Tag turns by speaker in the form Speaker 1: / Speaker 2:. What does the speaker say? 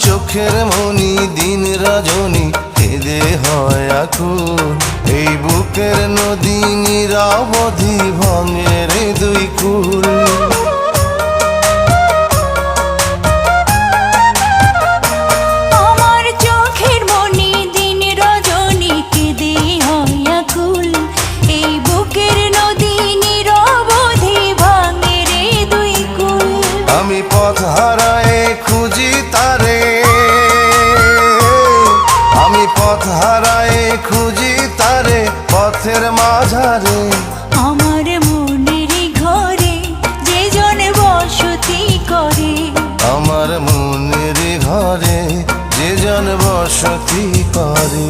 Speaker 1: চোখের মনি দিন রজনী কেঁদে হয় আকুল। এই বুকের নদী নিরবধি ভাঙে রে দুই কুল।
Speaker 2: আমার চোখের মনি দিন রজনী কেঁদে হয় আকুল। এই বুকের নদী নিরবধি ভাঙে রে দুই কুল।
Speaker 1: আমি পথ হারায়ে খুঁজি তারে, আমি পথ হারায়ে খুঁজি তারে পথের মাঝারে।
Speaker 2: আমার মনের ঘরে যে জন বসতি করে,
Speaker 1: আমার মনের ঘরে যে জন বসতি করে।